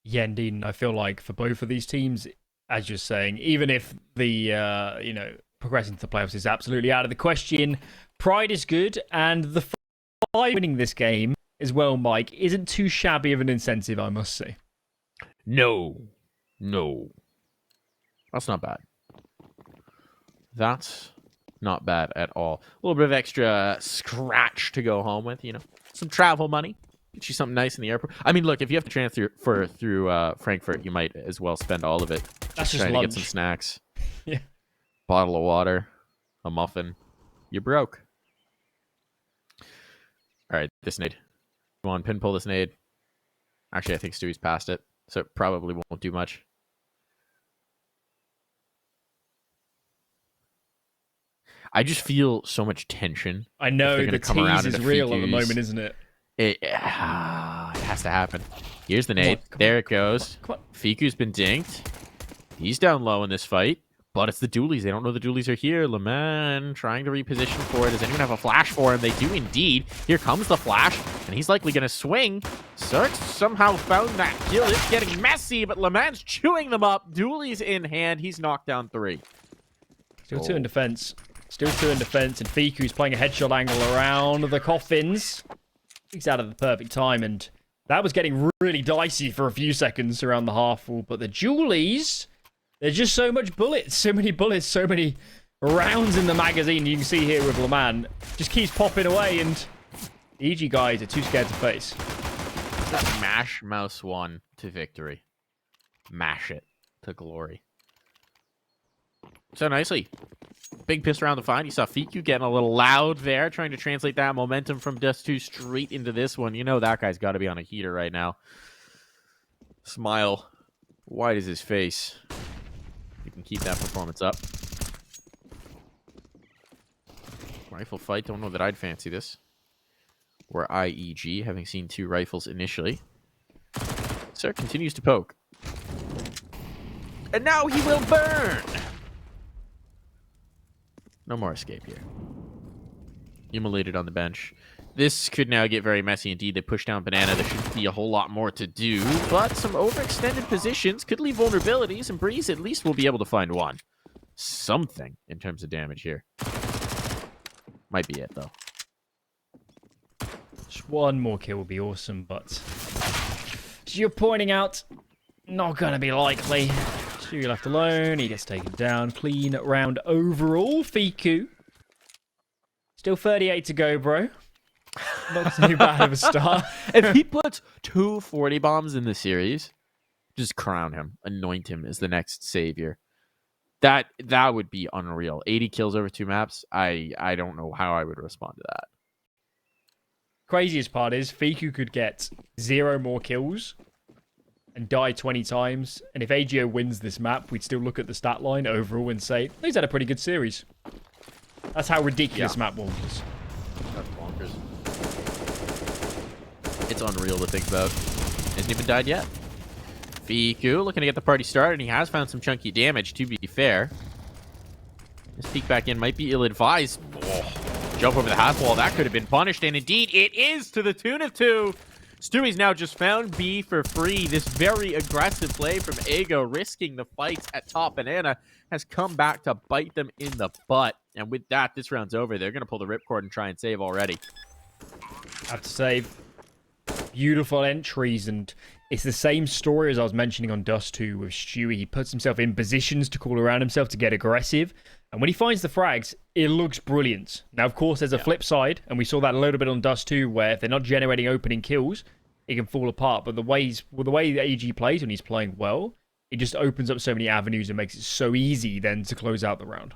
Yeah, indeed. And I feel like for both of these teams, as you're saying, even if the progressing to the playoffs is absolutely out of the question, pride is good, and the five winning this game as well, Mike, isn't too shabby of an incentive, I must say. No, no, that's not bad. That's not bad at all. A little bit of extra scratch to go home with, some travel money. Get you something nice in the airport. I mean, look, if you have to transfer through Frankfurt, you might as well spend all of it. That's just trying lunch. to get some snacks. Yeah. Bottle of water, a muffin. You're broke. All right, this nade. Come on, pinpull this nade. Actually, I think Stewie's past it, so it probably won't do much. I just feel so much tension. I know the tease is real at the moment, isn't it? It has to happen. Here's the nade. There it goes. Fiku's been dinked. He's down low in this fight. But it's the dualies. They don't know the dualies are here. Leman trying to reposition for it. Does anyone have a flash for him? They do indeed. Here comes the flash, and he's likely going to swing. CeRq somehow found that kill. It's getting messy, but Leman's chewing them up. Dualies in hand. He's knocked down 3. Still 2 in defense. Still 2 in defense, and Fiku's playing a headshot angle around the coffins. He's out of the perfect time, and that was getting really dicey for a few seconds around the half wall. But the dualies... there's just so much bullets, so many rounds in the magazine. You can see here with Leman. Just keeps popping away, and the EG guys are too scared to face. Mash mouse 1 to victory. Mash it to glory. So nicely. Big piss around the find. You saw Fiku getting a little loud there, trying to translate that momentum from Dust 2 straight into this one. You know that guy's got to be on a heater right now. Smile. Wide as his face. You can keep that performance up. Rifle fight. Don't know that I'd fancy this. Or IEG, having seen 2 rifles initially. CeRq continues to poke. And now he will burn! No more escape here. Immolated on the bench. This could now get very messy indeed. They push down Banana. There shouldn't be a whole lot more to do. But some overextended positions could leave vulnerabilities. And Breeze at least will be able to find one. Something in terms of damage here. Might be it, though. Just one more kill would be awesome, but... as you're pointing out, not going to be likely. Stu left alone. He gets taken down. Clean round overall. Fiku. Still 38 to go, bro. Not too bad of a start. If he puts 2 40 bombs in the series, just crown him. Anoint him as the next savior. That would be unreal. 80 kills over 2 maps. I don't know how I would respond to that. Craziest part is Fiku could get 0 more kills and die 20 times. And if AGO wins this map, we'd still look at the stat line overall and say, he's had a pretty good series. That's how ridiculous map one was. That's bonkers. It's unreal to think about. Hasn't even died yet. Fiku looking to get the party started, and he has found some chunky damage, to be fair. This peek back in might be ill-advised. Oh, jump over the half wall. That could have been punished, and indeed it is to the tune of 2. Stewie's now just found B for free. This very aggressive play from Ego, risking the fights at top Banana, has come back to bite them in the butt. And with that, this round's over. They're going to pull the ripcord and try and save already. Have to say, beautiful entries, and it's the same story as I was mentioning on Dust 2 with Stewie. He puts himself in positions to call around himself to get aggressive, and when he finds the frags, it looks brilliant. Now, of course, there's a flip side, and we saw that a little bit on Dust 2, where if they're not generating opening kills, it can fall apart. But the way the AG plays when he's playing well, it just opens up so many avenues and makes it so easy then to close out the round.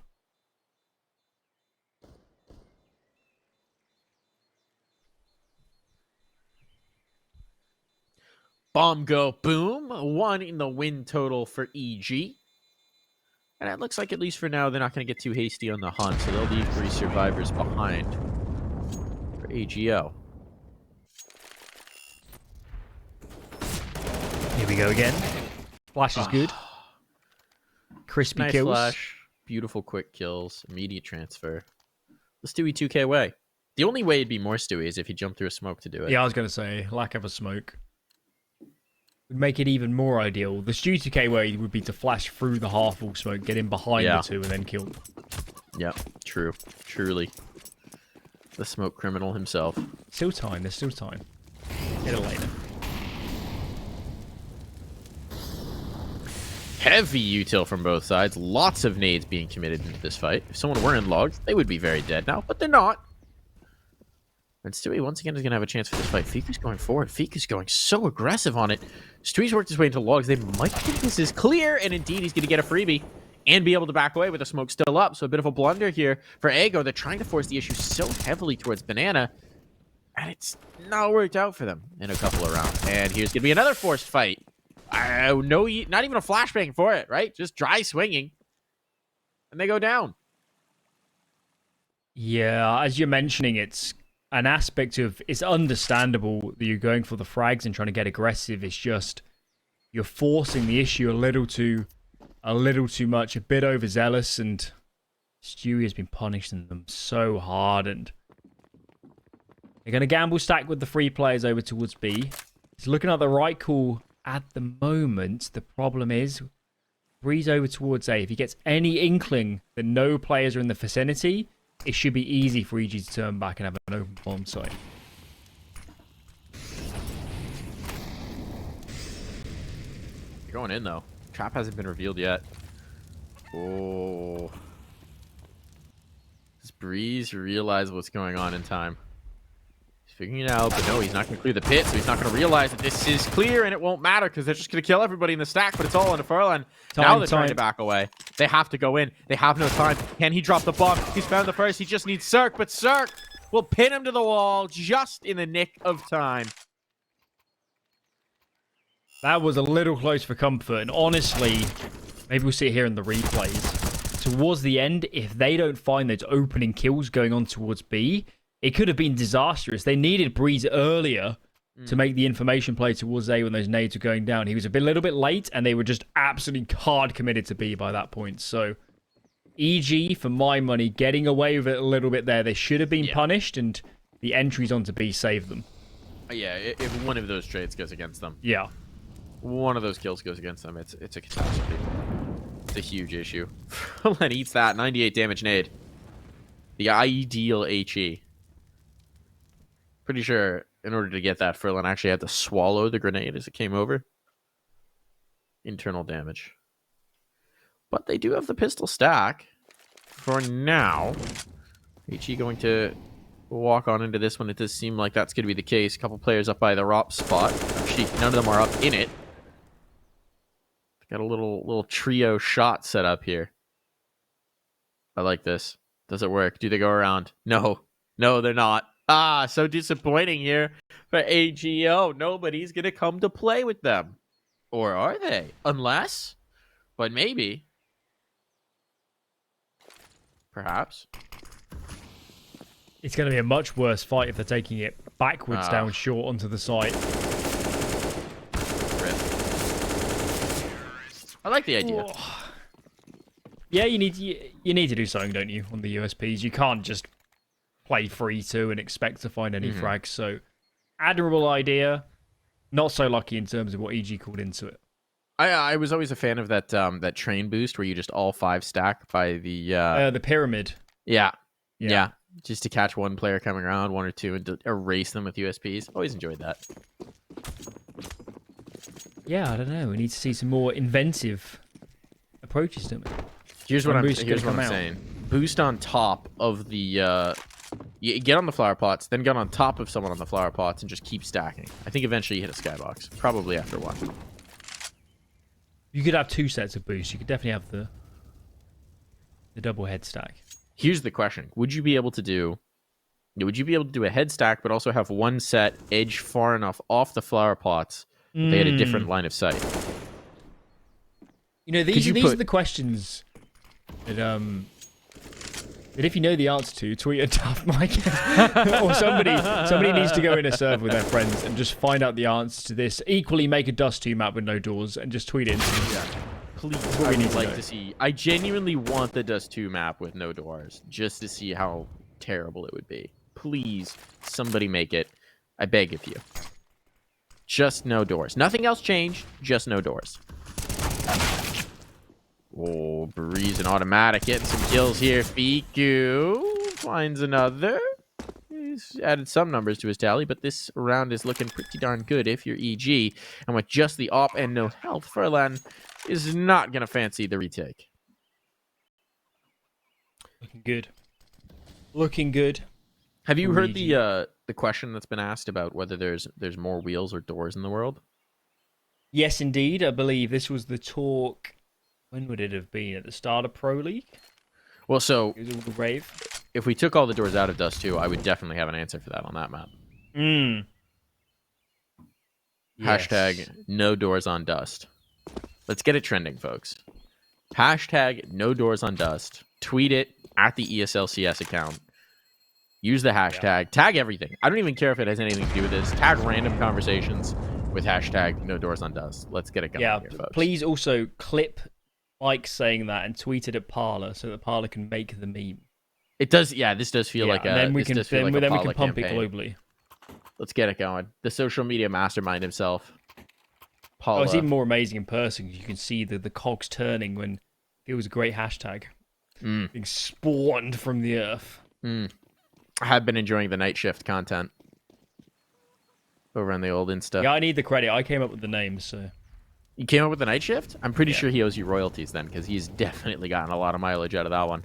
Bomb go boom. 1 in the win total for EG. And it looks like, at least for now, they're not going to get too hasty on the hunt, so they'll leave 3 survivors behind for AGO. Here we go again. Flash is good. Crispy nice kills. Flash. Beautiful quick kills. Immediate transfer. The Stewie 2K way. The only way it'd be more Stewie is if he jumped through a smoke to do it. Yeah, I was going to say, lack of a smoke. would make it even more ideal. The Stu 2K way would be to flash through the half-wall smoke, get in behind the two, and then kill them. Yep, true. Truly. The smoke criminal himself. Still time. There's still time. Get it later. Heavy util from both sides. Lots of nades being committed into this fight. If someone were in logs, they would be very dead now, but they're not. And Stewie, once again, is going to have a chance for this fight. Fika's going forward. Fika's going so aggressive on it. Stewie's worked his way into logs. They might think this is clear, and indeed, he's going to get a freebie and be able to back away with the smoke still up. So a bit of a blunder here for Ego. They're trying to force the issue so heavily towards Banana, and it's not worked out for them in a couple of rounds. And here's going to be another forced fight. No, not even a flashbang for it, right? Just dry swinging. And they go down. Yeah, as you're mentioning, it's an aspect of, it's understandable that you're going for the frags and trying to get aggressive. It's just you're forcing the issue a little too much, a bit overzealous, and Stewie has been punishing them so hard, and they're going to gamble stack with the free players over towards B. He's looking at the right call at the moment. The problem is Breeze over towards A. If he gets any inkling that no players are in the vicinity, it should be easy for EG to turn back and have an open bomb site. You're going in, though. Trap hasn't been revealed yet. Oh. Does Breeze realize what's going on in time? He's figuring it out, but no, he's not going to clear the pit, so he's not going to realize that this is clear, and it won't matter because they're just going to kill everybody in the stack, but it's all into Furlan. Now they're trying to back away. They have to go in. They have no time. Can he drop the bomb? He's found the first. He just needs CeRq, but CeRq will pin him to the wall just in the nick of time. That was a little close for comfort, and honestly, maybe we'll see it here in the replays. Towards the end, if they don't find those opening kills going on towards B, it could have been disastrous. They needed Breeze earlier to make the information play towards A when those nades were going down. He was a little bit late, and they were just absolutely hard committed to B by that point. So, EG, for my money, getting away with it a little bit there. They should have been punished, and the entries onto B saved them. Yeah, if one of those trades goes against them. Yeah. One of those kills goes against them. It's a catastrophe. It's a huge issue. Furlan eats that 98 damage nade. The ideal HE. Pretty sure in order to get that, Furlan actually had to swallow the grenade as it came over. Internal damage. But they do have the pistol stack for now. HE going to walk on into this one. It does seem like that's going to be the case. A couple players up by the ROP spot. Actually, none of them are up in it. Got a little trio shot set up here. I like this. Does it work? Do they go around? No. No, they're not. Ah, so disappointing here for AGO. Nobody's going to come to play with them. Or are they? Unless. But maybe. Perhaps. It's going to be a much worse fight if they're taking it backwards down short onto the site. I like the idea. Oh. Yeah, you need to do something, don't you, on the USPs? You can't just play 3-2 and expect to find any frags. So, admirable idea. Not so lucky in terms of what EG called into it. I was always a fan of that that train boost where you just all 5 stack by the pyramid. Yeah. Just to catch one player coming around, 1 or 2, and to erase them with USPs. Always enjoyed that. Yeah, I don't know. We need to see some more inventive approaches to it. Here's what I'm saying. Boost on top of the... you get on the flower pots, then get on top of someone on the flower pots, and just keep stacking. I think eventually you hit a skybox. Probably after one. You could have 2 sets of boosts. You could definitely have the double head stack. Here's the question. Would you be able to do a head stack, but also have one set edge far enough off the flower pots they had a different line of sight? You know, these are the questions that if you know the answer to, tweet at Tough Mike. Or somebody needs to go in a server with their friends and just find out the answer to this. Equally, make a Dust 2 map with no doors and just tweet it. Yeah. Please, I would like to see. I genuinely want the Dust 2 map with no doors, just to see how terrible it would be. Please, somebody make it. I beg of you. Just no doors. Nothing else changed. Just no doors. Oh, Breeze and Automatic getting some kills here. Fiku finds another. He's added some numbers to his tally, but this round is looking pretty darn good if you're EG. And with just the op and no health, Furlan is not going to fancy the retake. Looking good. Looking good. Have you heard the question that's been asked about whether there's more wheels or doors in the world? Yes, indeed. I believe this was the talk. When would it have been? At the start of Pro League? Well, so It was all the rave. if we took all the doors out of Dust 2, I would definitely have an answer for that on that map. Hashtag no doors on Dust. Let's get it trending, folks. Hashtag no doors on Dust. Tweet it at the ESL CS account. Use the hashtag. Tag everything. I don't even care if it has anything to do with this. Tag random conversations with hashtag no doors on Dust. Let's get it going here, folks. Please also clip Mike saying that and tweet it at Parler so that Parler can make the meme. It does, yeah, this does feel like a... And then we can pump campaign. it globally. Let's get it going. The social media mastermind himself. Paula. Oh, it's even more amazing in person because you can see the cogs turning when it was a great hashtag. Being spawned from the earth. I have been enjoying the night shift content over on the old Insta. Yeah, I need the credit. I came up with the name, so... You came up with the night shift? I'm pretty sure he owes you royalties then, because he's definitely gotten a lot of mileage out of that one.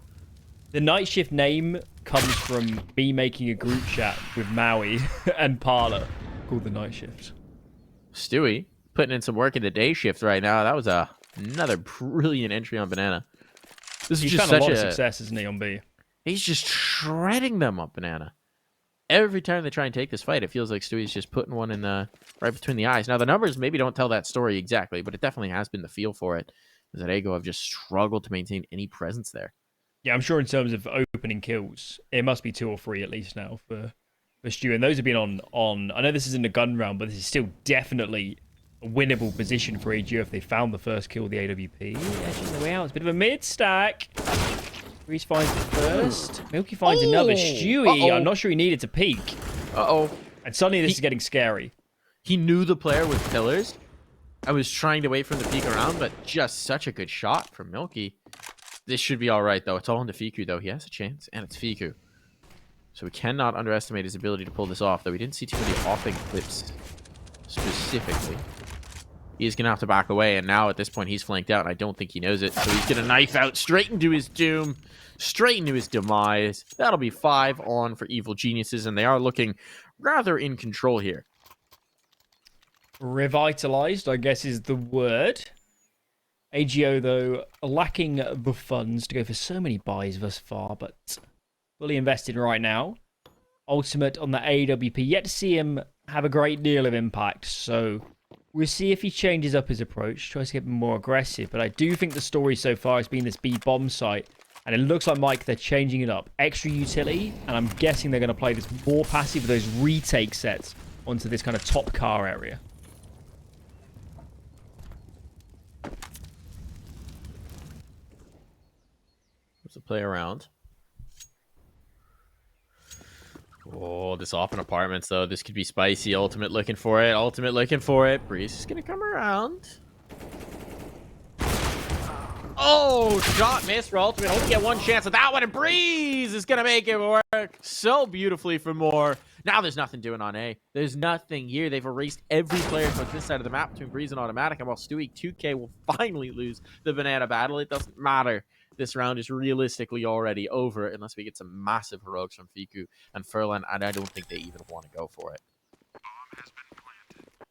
The night shift name comes from me making a group chat with Maui and Parler called the night shift. Stewie, putting in some work in the day shift right now. That was another brilliant entry on Banana. This is just found such a lot of success, isn't he, on B? He's just shredding them up Banana. Every time they try and take this fight, it feels like Stewie's just putting one in the right between the eyes. Now, the numbers maybe don't tell that story exactly, but it definitely has been the feel for it. As that Ego have just struggled to maintain any presence there. Yeah, I'm sure in terms of opening kills, it must be 2 or 3 at least now for Stu. And those have been on. I know this isn't a gun round, but this is still definitely a winnable position for AGO if they found the first kill with the AWP. Edging the way out. It's a bit of a mid stack. Reese finds the first. Milky finds another. Stewie, I'm not sure he needed to peek. And suddenly this is getting scary. He knew the player with pillars. I was trying to wait for him to peek around, but just such a good shot from Milky. This should be all right, though. It's all into Fiku, though. He has a chance, and it's Fiku. So we cannot underestimate his ability to pull this off, though we didn't see too many offing clips specifically. He's going to have to back away, and now at this point he's flanked out, and I don't think he knows it. So he's going to knife out straight into his doom, straight into his demise. That'll be 5 on for Evil Geniuses, and they are looking rather in control here. Revitalized, I guess, is the word. AGO, though, lacking the funds to go for so many buys thus far, but fully invested right now. Ultimate on the AWP. Yet to see him have a great deal of impact, so we'll see if he changes up his approach, tries to get more aggressive. But I do think the story so far has been this B bomb site, and it looks like, Mike, they're changing it up. Extra utility, and I'm guessing they're going to play this more passive with those retake sets onto this kind of top car area. Let's play around. Oh, this off in apartments, though. This could be spicy. Ultimate looking for it. Ultimate looking for it. Breeze is going to come around. Oh, shot missed for Ultimate. Only get one chance at that one, and Breeze is going to make it work so beautifully for more. Now there's nothing doing on A. There's nothing here. They've erased every player from this side of the map between Breeze and Automatic, and while Stewie 2K will finally lose the Banana battle, it doesn't matter. This round is realistically already over unless we get some massive heroics from Fiku and Furlan, and I don't think they even want to go for it.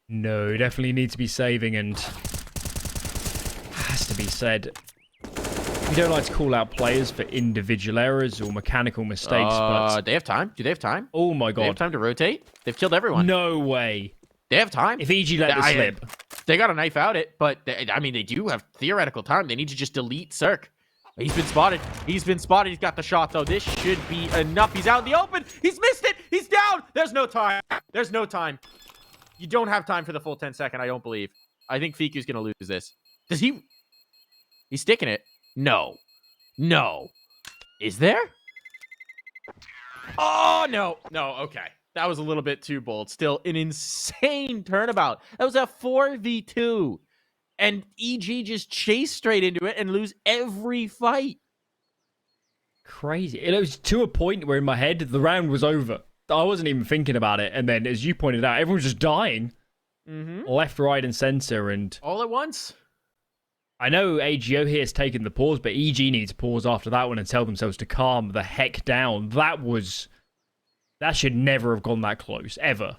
No, definitely need to be saving, and has to be said, we don't like to call out players for individual errors or mechanical mistakes, but... They have time? Do they have time? Oh my god. They have time to rotate? They've killed everyone. No way. They have time. If EG let this slip. They got to knife out it, but they do have theoretical time. They need to just delete CeRq. He's been spotted. He's been spotted. He's got the shot, though. This should be enough. He's out in the open. He's missed it. He's down. There's no time. There's no time. You don't have time for the full 10 second, I don't believe. I think Fiku's going to lose this. Does he? He's sticking it. No. No. Is there? Oh, no. No, okay. That was a little bit too bold. Still, an insane turnabout. That was a 4v2. And EG just chase straight into it and lose every fight. Crazy. It was to a point where in my head, the round was over. I wasn't even thinking about it. And then, as you pointed out, everyone was just dying. Left, right, and center. And all at once. I know AGO here has taken the pause, but EG needs to pause after that one and tell themselves to calm the heck down. That should never have gone that close, ever.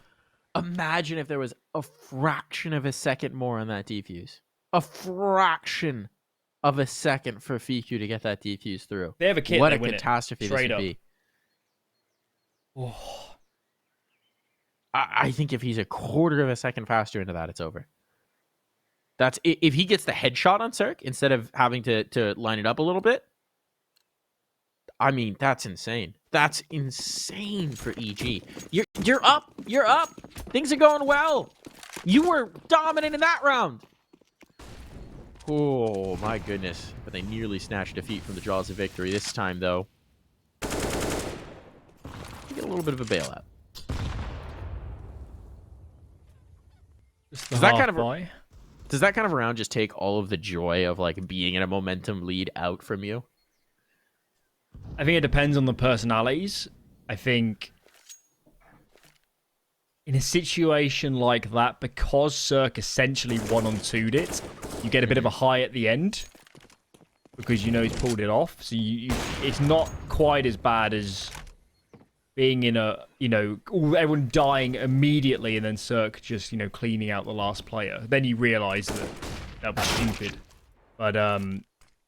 Imagine if there was a fraction of a second more on that defuse. A fraction of a second for FIQ to get that defuse through. They have a kit. What a catastrophe this would be. Oh. I think if he's a quarter of a second faster into that, it's over. That's if he gets the headshot on CeRq instead of having to line it up a little bit. I mean, that's insane. That's insane for EG. You're up. You're up. Things are going well. You were dominant in that round. Oh, my goodness. But they nearly snatched defeat from the jaws of victory. This time, though, you get a little bit of a bailout. Does that kind of round just take all of the joy of like being in a momentum lead out from you? I think it depends on the personalities. I think in a situation like that, because CeRq essentially 1-on-2'd it, you get a bit of a high at the end because you know he's pulled it off. So it's not quite as bad as being in a, everyone dying immediately and then CeRq just, cleaning out the last player. Then you realize that was stupid. But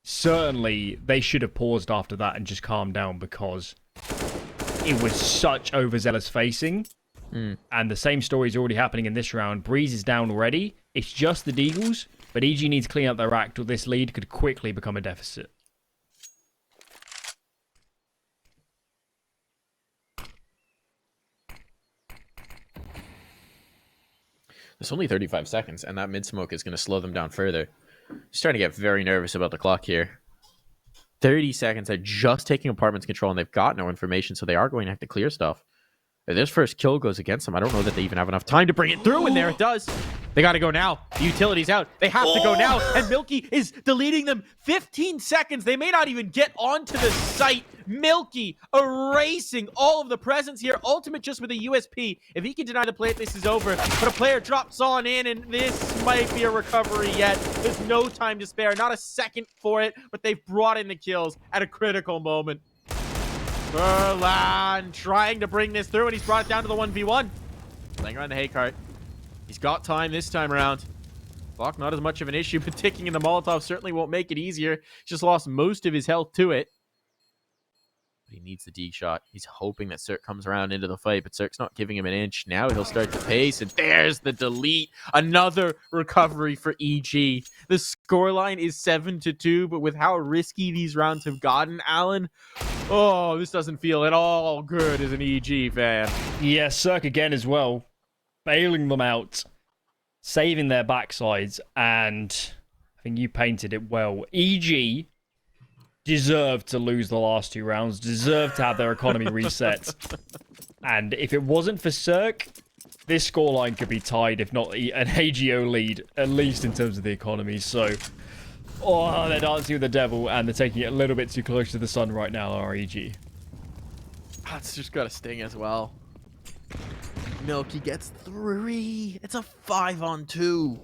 certainly they should have paused after that and just calmed down because it was such overzealous facing. And the same story is already happening in this round. Breeze is down already. It's just the Deagles, but EG needs to clean up their act or this lead could quickly become a deficit. It's only 35 seconds, and that mid-smoke is going to slow them down further. Starting to get very nervous about the clock here. 30 seconds. They're just taking apartments control, and they've got no information, so they are going to have to clear stuff. If this first kill goes against them, I don't know that they even have enough time to bring it through, and there it does. They got to go now. The utility's out. They have to go now, and Milky is deleting them. 15 seconds. They may not even get onto the site. Milky erasing all of the presence here. Ultimate just with a USP. If he can deny the plate, this is over. But a player drops on in, and this might be a recovery yet. There's no time to spare. Not a second for it, but they've brought in the kills at a critical moment. Furlan trying to bring this through, and he's brought it down to the 1v1. Playing around the hay cart. He's got time this time around. Clock not as much of an issue, but ticking in the Molotov certainly won't make it easier. He's just lost most of his health to it. But he needs the D shot. He's hoping that CeRq comes around into the fight, but CeRq's not giving him an inch. Now he'll start to pace, and there's the delete. Another recovery for EG. The scoreline is 7-2, but with how risky these rounds have gotten, Alan, oh, this doesn't feel at all good as an EG fan. Yeah, CeRq again as well. Bailing them out, saving their backsides, and I think you painted it well. EG deserved to lose the last two rounds, deserved to have their economy reset. And if it wasn't for CeRq, this scoreline could be tied, if not an AGO lead, at least in terms of the economy. So, they're dancing with the devil, and they're taking it a little bit too close to the sun right now, REG. That's just got to sting as well. Milky gets 3. It's a 5-on-2.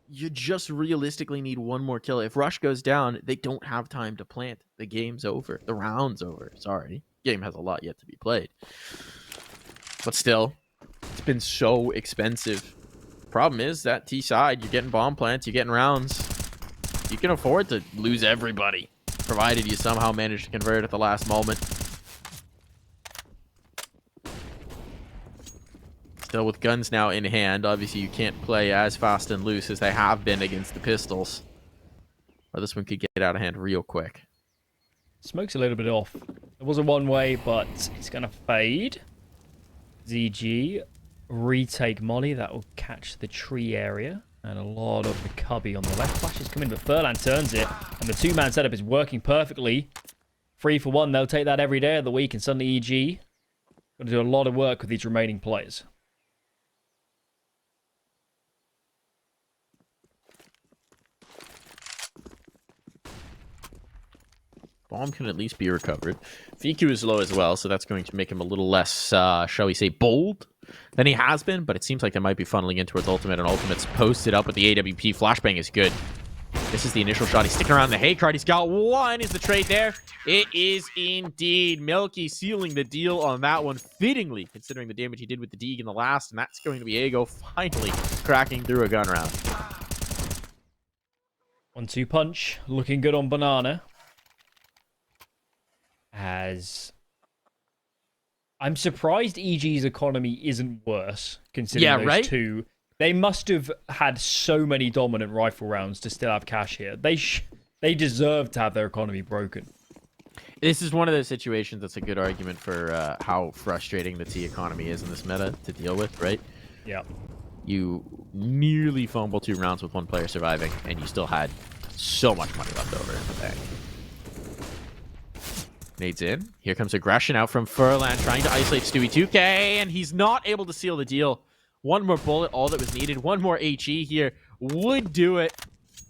You just realistically need one more kill. If Rush goes down, they don't have time to plant. The game's over. The round's over. Sorry. Game has a lot yet to be played. But still, it's been so expensive. Problem is that T side, you're getting bomb plants, you're getting rounds. You can afford to lose everybody, provided you somehow manage to convert at the last moment. Still with guns now in hand. Obviously, you can't play as fast and loose as they have been against the pistols. Or this one could get out of hand real quick. Smoke's a little bit off. It was a one-way, but it's going to fade. ZG, retake Molly. That will catch the tree area. And a lot of the cubby on the left. Flash is coming, but Furlan turns it. And the two-man setup is working perfectly. 3 for 1. They'll take that every day of the week. And suddenly EG Got to do a lot of work with these remaining players. Bomb can at least be recovered. VQ is low as well, so that's going to make him a little less, shall we say, bold than he has been, but it seems like they might be funneling in towards Ultimate, and Ultimate's posted up with the AWP. Flashbang is good. This is the initial shot. He's sticking around the hay card. He's got one. Is the trade there? It is indeed. Milky sealing the deal on that one, fittingly, considering the damage he did with the Deeg in the last, and that's going to be Ego finally cracking through a gun round. 1-2 punch. Looking good on Banana. I'm surprised EG's economy isn't worse, considering those two. They must have had so many dominant rifle rounds to still have cash here. They deserve to have their economy broken. This is one of those situations that's a good argument for how frustrating the T economy is in this meta to deal with, right? Yeah. You nearly fumble 2 rounds with 1 player surviving, and you still had so much money left over in the bank. Nades in. Here comes aggression out from Furlan, trying to isolate Stewie 2K, and he's not able to seal the deal. 1 more bullet, all that was needed. 1 more HE here would do it.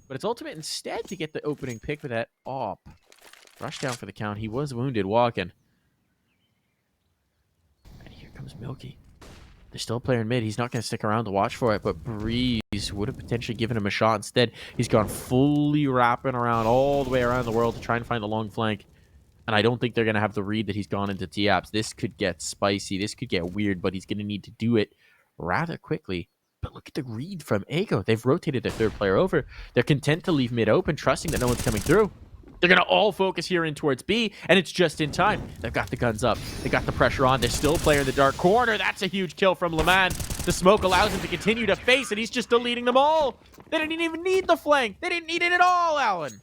But it's Ultimate instead to get the opening pick with that AWP. Rush down for the count. He was wounded walking. And here comes Milky. There's still a player in mid. He's not going to stick around to watch for it, but Breeze would have potentially given him a shot. Instead, he's gone fully wrapping around all the way around the world to try and find the long flank. And I don't think they're going to have the read that he's gone into T-Apps. This could get spicy. This could get weird, but he's going to need to do it rather quickly. But look at the read from Ego. They've rotated their 3rd player over. They're content to leave mid open, trusting that no one's coming through. They're going to all focus here in towards B, and it's just in time. They've got the guns up. They got the pressure on. There's still a player in the dark corner. That's a huge kill from Leman. The smoke allows him to continue to face, and he's just deleting them all. They didn't even need the flank. They didn't need it at all, Alan.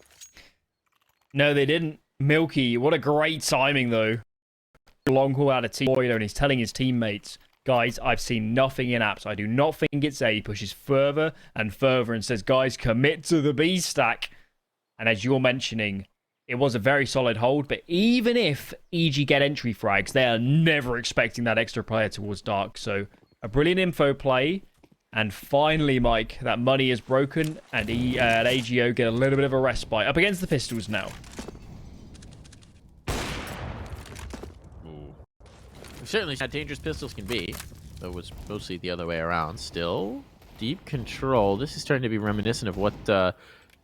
No, they didn't. Milky, what a great timing, though. Long haul out of T boiler, and he's telling his teammates, guys, I've seen nothing in apps. I do not think it's A. He pushes further and further and says, guys, commit to the B stack. And as you're mentioning, it was a very solid hold, but even if EG get entry frags, they are never expecting that extra player towards Dark. So a brilliant info play. And finally, Mike, that money is broken, and AGO get a little bit of a respite. Up against the pistols now. Certainly how dangerous pistols can be. Though it was mostly the other way around. Still, deep control. This is starting to be reminiscent of what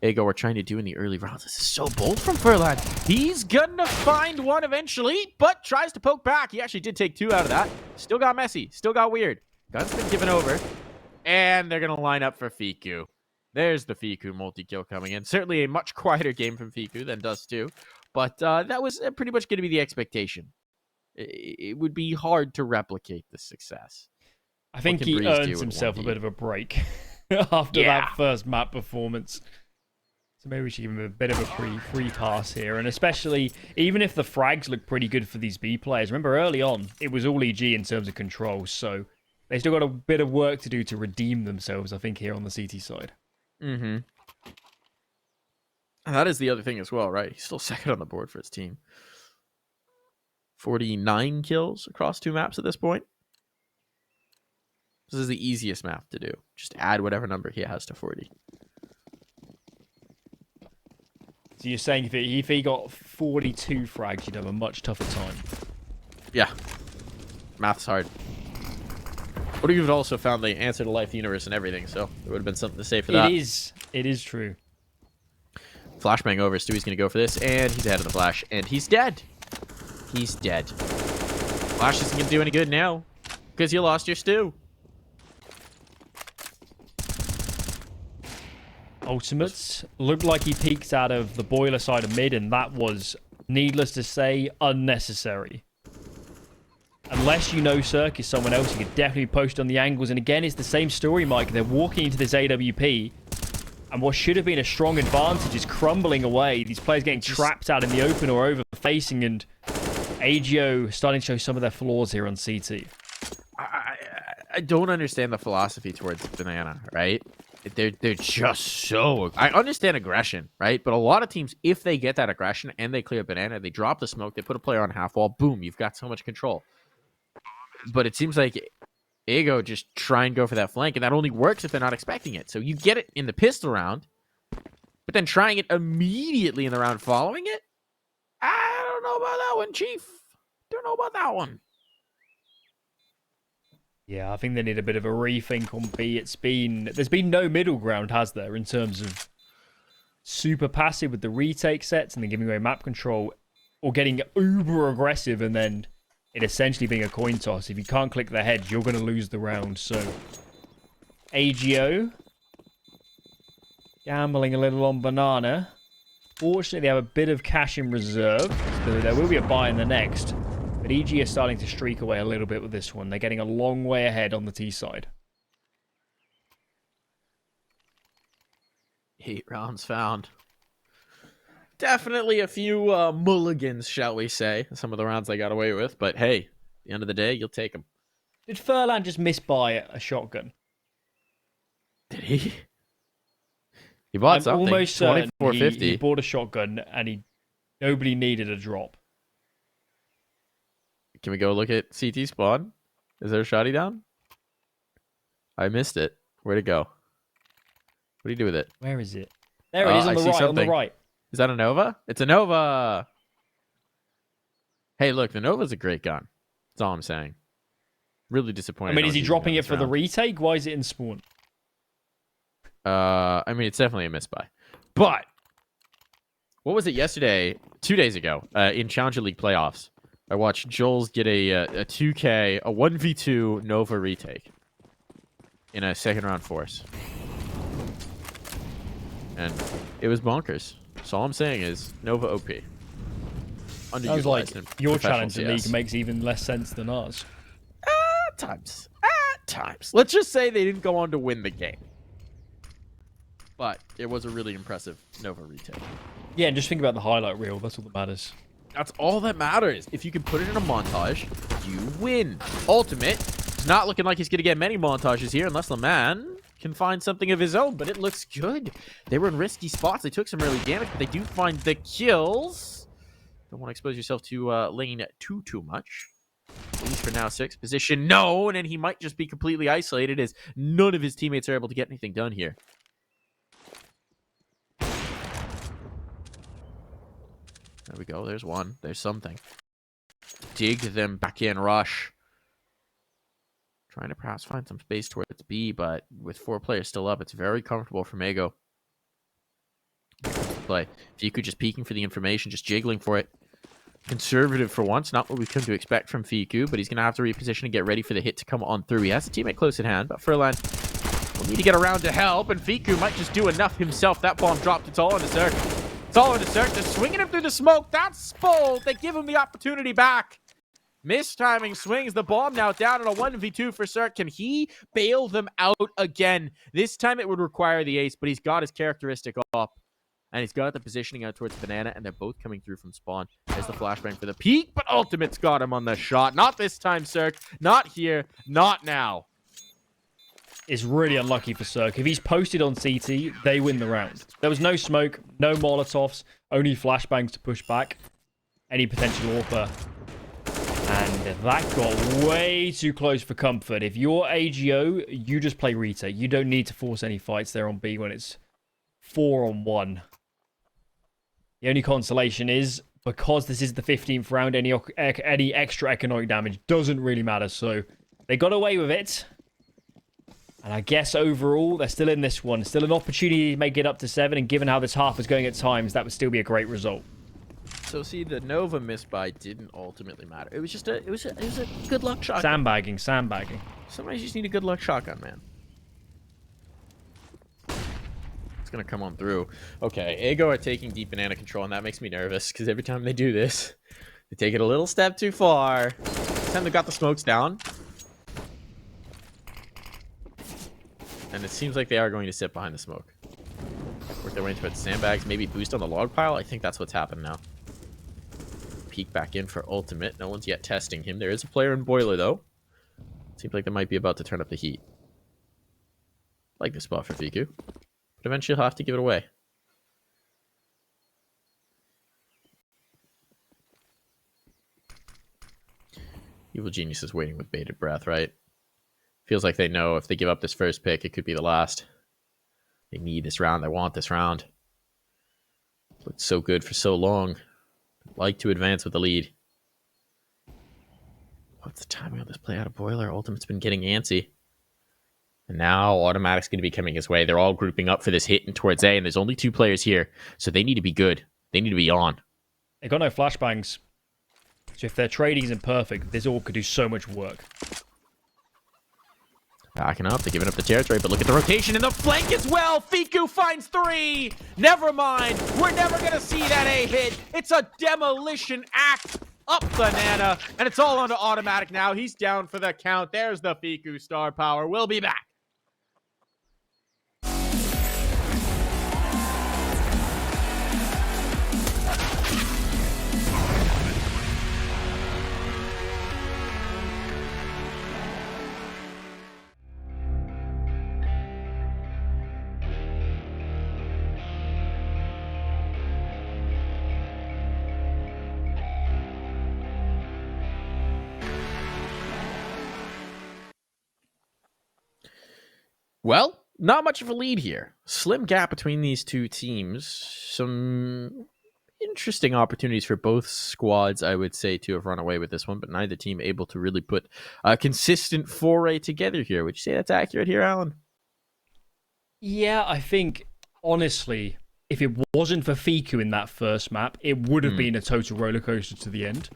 Ego were trying to do in the early rounds. This is so bold from Furlan. He's gonna find one eventually, but tries to poke back. He actually did take 2 out of that. Still got messy. Still got weird. Gun's been given over. And they're gonna line up for Fiku. There's the Fiku multi-kill coming in. Certainly a much quieter game from Fiku than Dust 2. But that was pretty much going to be the expectation. It would be hard to replicate the success. I think he earns himself a bit of a break after that first map performance. So maybe we should give him a bit of a free pass here. And especially, even if the frags look pretty good for these B players. Remember, early on, it was all EG in terms of control. So they still got a bit of work to do to redeem themselves, I think, here on the CT side. Mm-hmm. And that is the other thing as well, right? He's still 2nd on the board for his team. 49 kills across 2 maps at this point. This is the easiest map to do. Just add whatever number he has to 40. So you're saying if he got 42 frags, you'd have a much tougher time? Yeah. Math's hard. But you've also found the answer to life, the universe, and everything, so there would have been something to say for that. It is true. Flashbang over. Stewie's going to go for this, and he's ahead of the flash, and he's dead. He's dead. Flash isn't going to do any good now because you lost your Stew. Ultimates looked like he peeked out of the boiler side of mid, and that was, needless to say, unnecessary. Unless you know CeRq is someone else, you could definitely post on the angles. And again, it's the same story, Mike. They're walking into this AWP, and what should have been a strong advantage is crumbling away. These players getting trapped out in the open or over-facing, and AGO starting to show some of their flaws here on CT. I don't understand the philosophy towards Banana, right? They're just so... I understand aggression, right? But a lot of teams, if they get that aggression and they clear Banana, they drop the smoke, they put a player on half wall, boom, you've got so much control. But it seems like Ego just try and go for that flank, and that only works if they're not expecting it. So you get it in the pistol round, but then trying it immediately in the round following it? I don't know about that one, Chief. Don't know about that one. Yeah, I think they need a bit of a rethink on B. There's been no middle ground, has there, in terms of super passive with the retake sets and then giving away map control, or getting uber aggressive and then it essentially being a coin toss. If you can't click the heads, you're going to lose the round. So AGO gambling a little on banana. Fortunately, they have a bit of cash in reserve, so there will be a buy in the next. But EG are starting to streak away a little bit with this one. They're getting a long way ahead on the T side. 8 rounds found. Definitely a few mulligans, shall we say. Some of the rounds they got away with. But hey, at the end of the day, you'll take them. Did Furlan just miss by a shotgun? Did he? He bought I'm something. almost certain 2450. he bought a shotgun and nobody needed a drop. Can we go look at CT spawn? Is there a shotty down? I missed it. Where'd it go? What do you do with it? Where is it? There it is on the right. On the right. Is that a Nova? It's a Nova. Hey, look, the Nova's a great gun. That's all I'm saying. Really disappointed. I mean, is he dropping it for the retake? Why is it in spawn? I mean, it's definitely a misbuy. But what was it yesterday? 2 days ago, in Challenger League playoffs, I watched Joel's get a 2K, a 1v2 Nova retake in a second round force, and it was bonkers. So all I'm saying is Nova OP. Sounds like your Challenger League makes even less sense than ours. At times. At times. Let's just say they didn't go on to win the game. But it was a really impressive Nova retake. Yeah, and just think about the highlight reel. That's all that matters. That's all that matters. If you can put it in a montage, you win. Ultimate is not looking like he's going to get many montages here unless Leman can find something of his own, but it looks good. They were in risky spots. They took some early damage, but they do find the kills. Don't want to expose yourself to lane too much. At least for now, 6th position known, and he might just be completely isolated as none of his teammates are able to get anything done here. There we go. There's one. There's something. Dig them back in. Rush. Trying to perhaps find some space towards B, but with 4 players still up, it's very comfortable for Mago. Play. Fiku just peeking for the information, just jiggling for it. Conservative for once. Not what we've come to expect from Fiku, but he's going to have to reposition and get ready for the hit to come on through. He has a teammate close at hand, but Furlan will need to get around to help, and Fiku might just do enough himself. That bomb dropped. It's all on the CeRq. It's all in the CeRq. Just swinging him through the smoke. That's bold. They give him the opportunity back. Mistiming swings the bomb now down in a 1v2 for CeRq. Can he bail them out again? This time it would require the ace, but he's got his characteristic up. And he's got the positioning out towards Banana, and they're both coming through from spawn. There's the flashbang for the peak, but Ultimate's got him on the shot. Not this time, CeRq. Not here. Not now. It's really unlucky for CeRq. If he's posted on CT, they win the round. There was no smoke, no Molotovs, only flashbangs to push back any potential AWPer. And that got way too close for comfort. If you're AGO, you just play retake. You don't need to force any fights there on B when it's 4-on-1. The only consolation is, because this is the 15th round, any extra economic damage doesn't really matter. So they got away with it. And I guess overall, they're still in this one. Still an opportunity to make it up to 7. And given how this half is going at times, that would still be a great result. So see, the Nova misbuy didn't ultimately matter. It was just it was a good luck shotgun. Sandbagging. Sometimes you just need a good luck shotgun, man. It's gonna come on through. Okay, Ego are taking deep banana control, and that makes me nervous because every time they do this, they take it a little step too far. This time they got the smokes down. And it seems like they are going to sit behind the smoke. Work their way into it. Sandbags, maybe boost on the log pile. I think that's what's happened now. Peek back in for ultimate. No one's yet testing him. There is a player in boiler, though. Seems like they might be about to turn up the heat. Like the spot for Fiku. But eventually he'll have to give it away. Evil Genius is waiting with bated breath, right? Feels like they know if they give up this first pick, it could be the last. They need this round. They want this round. Looked so good for so long. Like to advance with the lead. What's the timing on this play out of Boiler? Ultimate's been getting antsy. And now Automatic's going to be coming his way. They're all grouping up for this hit and towards A, and there's only 2 players here. So they need to be good. They need to be on. They got no flashbangs. So if their trading isn't perfect, this all could do so much work. Backing up, they're giving up the territory, but look at the rotation in the flank as well. Fiku finds 3. Never mind. We're never going to see that A hit. It's a demolition act up the Nana, and it's all onto Automatic now. He's down for the count. There's the Fiku star power. We'll be back. Well, not much of a lead here. Slim gap between these two teams. Some interesting opportunities for both squads, I would say, to have run away with this one, but neither team able to really put a consistent foray together here. Would you say that's accurate here, Alan? Yeah, I think, honestly, if it wasn't for Fiku in that first map, it would have been a total rollercoaster to the end.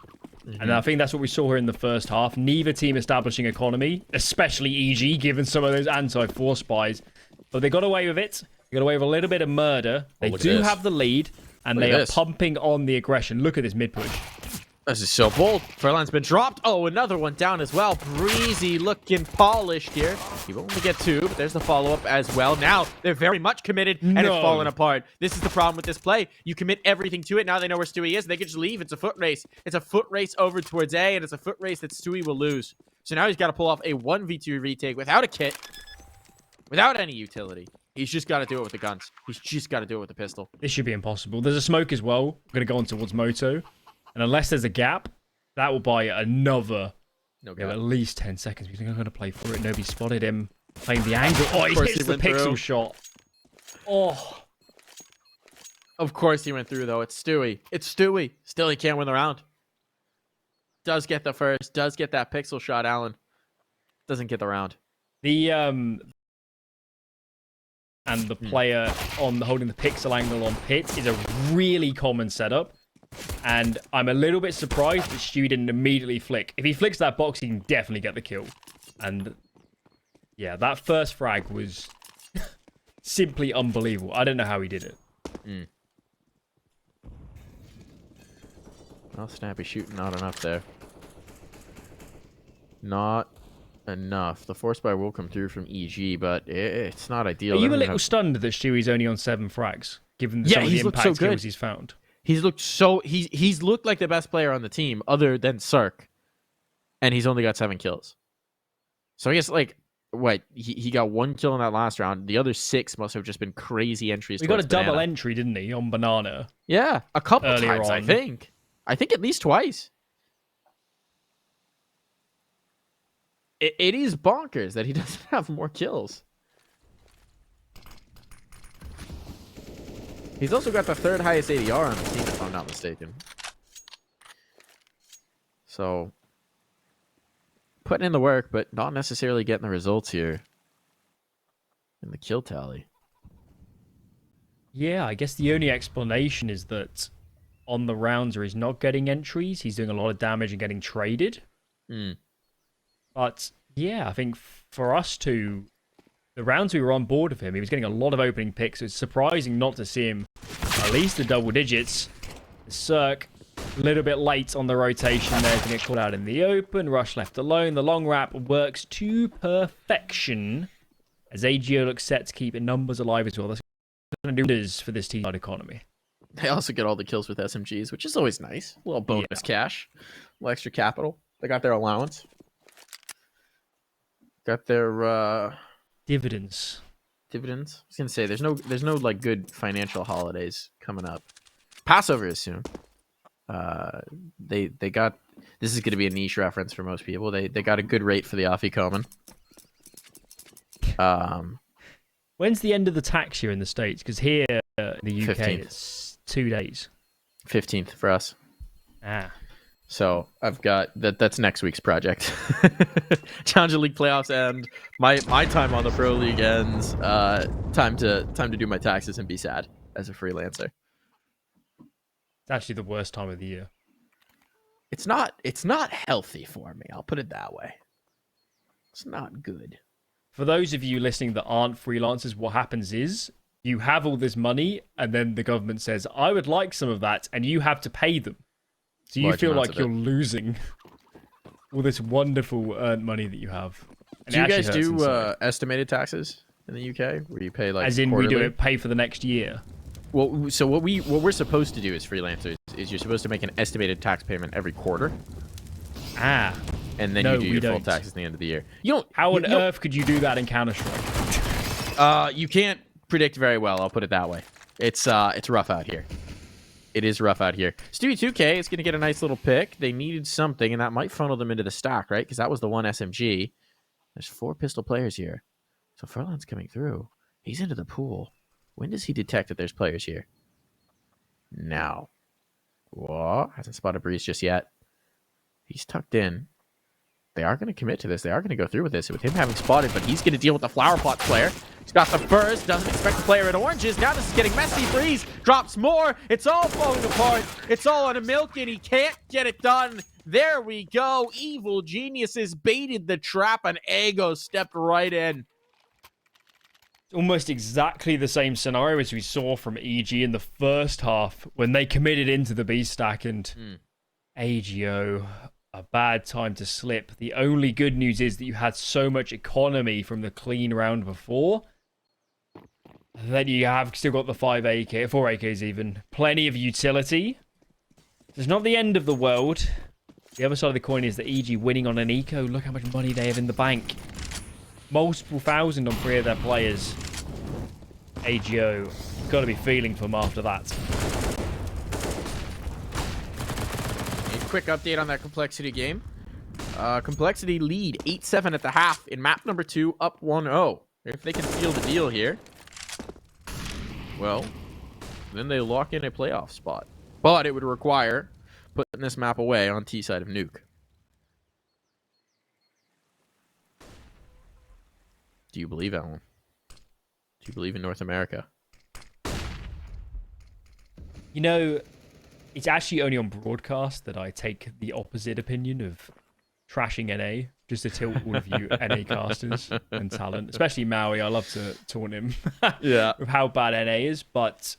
And I think that's what we saw here in the first half. Neither team establishing economy, especially EG, given some of those anti-force buys. But they got away with it. They got away with a little bit of murder. They do have the lead, and they are pumping on the aggression. Look at this mid-push. This is so bold. Furlan's been dropped. Oh, another one down as well. Breezy looking polished here. He will only get 2, but there's the follow-up as well. Now, they're very much committed, and it's falling apart. This is the problem with this play. You commit everything to it. Now they know where Stewie is. They can just leave. It's a foot race. It's a foot race over towards A, and it's a foot race that Stewie will lose. So now he's got to pull off a 1v2 retake without a kit, without any utility. He's just got to do it with the guns. He's just got to do it with the pistol. This should be impossible. There's a smoke as well. We're going to go on towards Moto. And unless there's a gap, that will buy another at least 10 seconds. We think I'm going to play through it. Nobody spotted him playing the angle. Oh, he hits the pixel shot. Oh. Of course he went through, though. It's Stewie. It's Stewie. Still, he can't win the round. Does get the first. Does get that pixel shot, Alan. Doesn't get the round. The and the player on holding the pixel angle on pit is a really common setup. And I'm a little bit surprised that Stewie didn't immediately flick. If he flicks that box, he can definitely get the kill. And yeah, that first frag was simply unbelievable. I don't know how he did it. Well, Snappy shooting not enough there. Not enough. The force buy will come through from EG, but it's not ideal. Are you a little stunned that Stewie's only on 7 frags, given some of the impact kills he's found? He's looked he's looked like the best player on the team other than CeRq, and he's only got 7 kills. So I guess he got 1 kill in that last round. The other 6 must have just been crazy entries. He got a double entry, didn't he, on Banana? Yeah, a couple times, I think. I think at least twice. It is bonkers that he doesn't have more kills. He's also got the 3rd highest ADR on the team, if I'm not mistaken. So, putting in the work, but not necessarily getting the results here in the kill tally. Yeah, I guess the only explanation is that on the rounds where he's not getting entries, he's doing a lot of damage and getting traded. But yeah, I think for us to... The rounds we were on board with him, he was getting a lot of opening picks. So it's surprising not to see him at least the double digits. CeRq, a little bit late on the rotation there to get caught out in the open. Rush left alone. The long wrap works to perfection as AGO looks set to keep numbers alive as well. That's going to do this for this team economy. They also get all the kills with SMGs, which is always nice. A little bonus cash, a little extra capital. They got their allowance. Got their... Dividends. I was gonna say there's no like good financial holidays coming up. Passover is soon. They got This is going to be a niche reference for most people. They got a good rate for the Afikoman. When's the end of the tax year in the States? Because here in the UK, 15th. it's 2 days. 15th for us. Ah. So I've got that's next week's project. Challenger League playoffs end. My time on the Pro League ends. Time to do my taxes and be sad as a freelancer. It's actually the worst time of the year. It's not healthy for me. I'll put it that way. It's not good. For those of you listening that aren't freelancers, what happens is you have all this money and then the government says, I would like some of that, and you have to pay them. So you feel like you're losing all this wonderful earned money that you have. And do you guys do estimated taxes in the UK where you pay like as in quarterly? We do it pay for the next year? Well, so what we're supposed to do as freelancers is you're supposed to make an estimated tax payment every quarter. Ah. And then you do your full taxes at the end of the year. You don't. How on earth could you do that in Counter-Strike? You can't predict very well. I'll put it that way. It's rough out here. It is rough out here. Stewie 2K is going to get a nice little pick. They needed something, and that might funnel them into the stack, right? Because that was the one SMG. There's 4 pistol players here. So Furlan's coming through. He's into the pool. When does he detect that there's players here? Now. Whoa. Hasn't spotted Breeze just yet. He's tucked in. They are going to commit to this. They are going to go through with this with him having spotted, but he's going to deal with the flower pot player. He's got the burst, doesn't expect the player in oranges. Now this is getting messy. Breeze drops more. It's all falling apart. It's all on a milk, and he can't get it done. There we go. Evil geniuses baited the trap, and Ego stepped right in. Almost exactly the same scenario as we saw from EG in the first half when they committed into the B stack, and AGO, a bad time to slip. The only good news is that you had so much economy from the clean round before. Then you have still got the 4 AKs even. Plenty of utility. It's not the end of the world. The other side of the coin is that EG winning on an eco. Look how much money they have in the bank. Multiple thousand on 3 of their players. AGO, got to be feeling for them after that. A quick update on that Complexity game. Complexity lead 8-7 at the half in map number 2, up 1-0. If they can seal the deal here, well, then they lock in a playoff spot. But it would require putting this map away on T side of Nuke. Do you believe, Alan? Do you believe in North America? You know, it's actually only on broadcast that I take the opposite opinion of trashing NA, just to tilt all of you NA casters and talent, especially Maui. I love to taunt him with how bad NA is, but